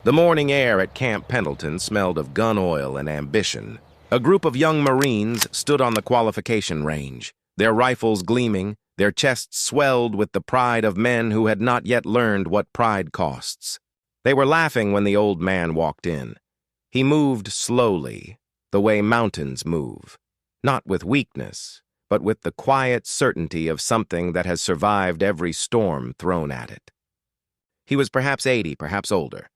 The morning air at Camp Pendleton smelled of gun oil and ambition. A group of young Marines stood on the qualification range, their rifles gleaming, their chests swelled with the pride of men who had not yet learned what pride costs. They were laughing when the old man walked in. He moved slowly, the way mountains move, not with weakness, but with the quiet certainty of something that has survived every storm thrown at it. He was perhaps 80, perhaps older.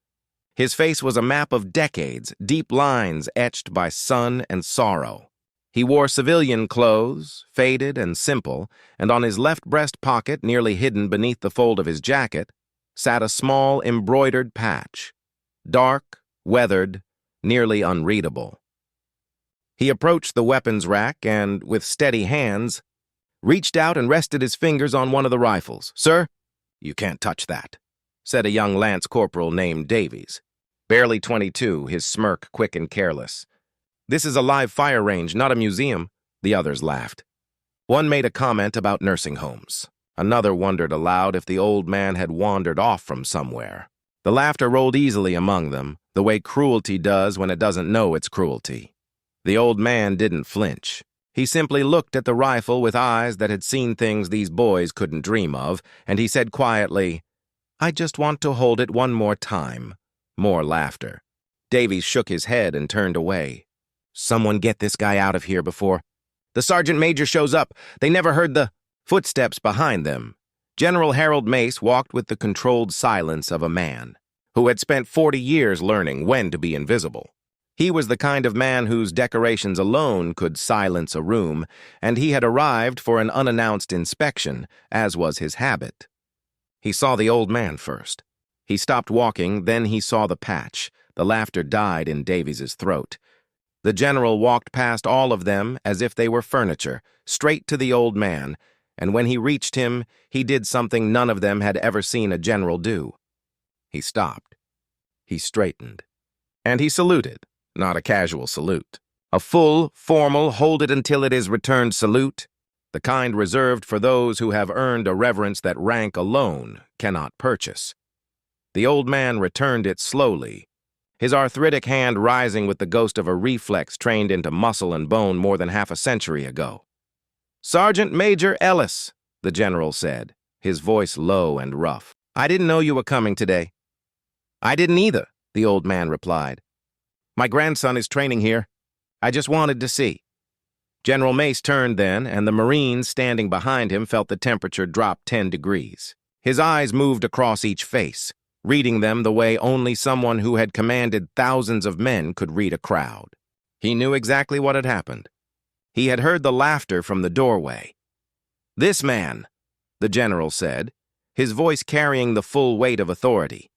His face was a map of decades, deep lines etched by sun and sorrow. He wore civilian clothes, faded and simple, and on his left breast pocket, nearly hidden beneath the fold of his jacket, sat a small embroidered patch, dark, weathered, nearly unreadable. He approached the weapons rack and, with steady hands, reached out and rested his fingers on one of the rifles. "Sir, you can't touch that," said a young lance corporal named Davies. Barely 22, his smirk quick and careless. "This is a live fire range, not a museum," the others laughed. One made a comment about nursing homes. Another wondered aloud if the old man had wandered off from somewhere. The laughter rolled easily among them, the way cruelty does when it doesn't know it's cruelty. The old man didn't flinch. He simply looked at the rifle with eyes that had seen things these boys couldn't dream of, and he said quietly, "I just want to hold it one more time." More laughter. Davies shook his head and turned away. "Someone get this guy out of here before the sergeant major shows up. They never heard the..." Footsteps behind them. General Harold Mace walked with the controlled silence of a man who had spent 40 years learning when to be invisible. He was the kind of man whose decorations alone could silence a room, and he had arrived for an unannounced inspection, as was his habit. He saw the old man first. He stopped walking, then he saw the patch. The laughter died in Davies's throat. The general walked past all of them as if they were furniture, straight to the old man, and when he reached him, he did something none of them had ever seen a general do. He stopped. He straightened. And he saluted, not a casual salute. A full, formal, hold-it-until-it-is-returned salute, the kind reserved for those who have earned a reverence that rank alone cannot purchase. The old man returned it slowly, his arthritic hand rising with the ghost of a reflex trained into muscle and bone more than half a century ago. "Sergeant Major Ellis," the general said, his voice low and rough. "I didn't know you were coming today." "I didn't either," the old man replied. "My grandson is training here. I just wanted to see." General Mace turned then, and the Marines standing behind him felt the temperature drop 10 degrees. His eyes moved across each face, reading them the way only someone who had commanded thousands of men could read a crowd. He knew exactly what had happened. He had heard the laughter from the doorway. "This man," the general said, his voice carrying the full weight of authority,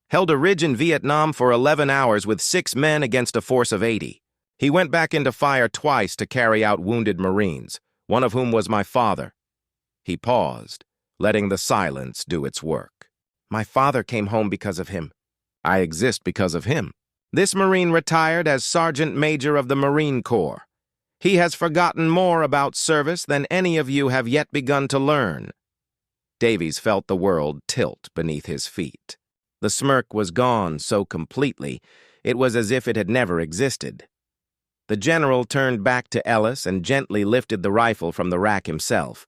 "held a ridge in Vietnam for 11 hours with 6 men against a force of 80. He went back into fire twice to carry out wounded Marines, one of whom was my father." He paused, letting the silence do its work. "My father came home because of him. I exist because of him. This Marine retired as Sergeant Major of the Marine Corps. He has forgotten more about service than any of you have yet begun to learn." Davies felt the world tilt beneath his feet. The smirk was gone so completely, it was as if it had never existed. The general turned back to Ellis and gently lifted the rifle from the rack himself.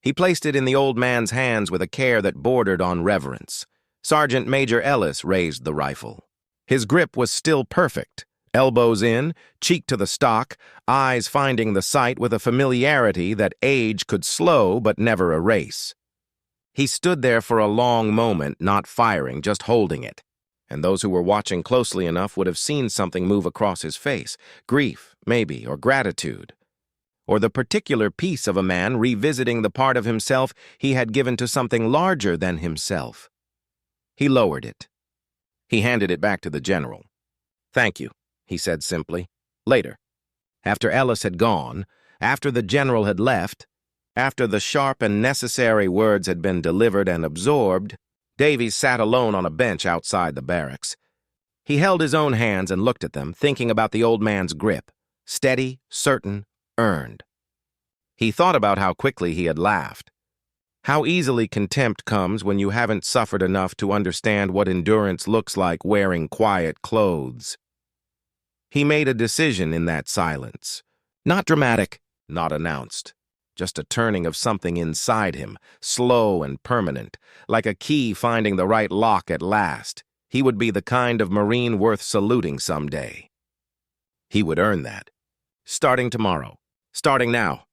He placed it in the old man's hands with a care that bordered on reverence. Sergeant Major Ellis raised the rifle. His grip was still perfect, elbows in, cheek to the stock, eyes finding the sight with a familiarity that age could slow but never erase. He stood there for a long moment, not firing, just holding it, and those who were watching closely enough would have seen something move across his face, grief, maybe, or gratitude, or the particular piece of a man revisiting the part of himself he had given to something larger than himself. He lowered it. He handed it back to the general. "Thank you," he said simply. Later, after Ellis had gone, after the general had left, after the sharp and necessary words had been delivered and absorbed, Davies sat alone on a bench outside the barracks. He held his own hands and looked at them, thinking about the old man's grip, steady, certain, earned. He thought about how quickly he had laughed. How easily contempt comes when you haven't suffered enough to understand what endurance looks like wearing quiet clothes. He made a decision in that silence. Not dramatic, not announced. Just a turning of something inside him, slow and permanent, like a key finding the right lock at last. He would be the kind of Marine worth saluting someday. He would earn that. Starting tomorrow. Starting now.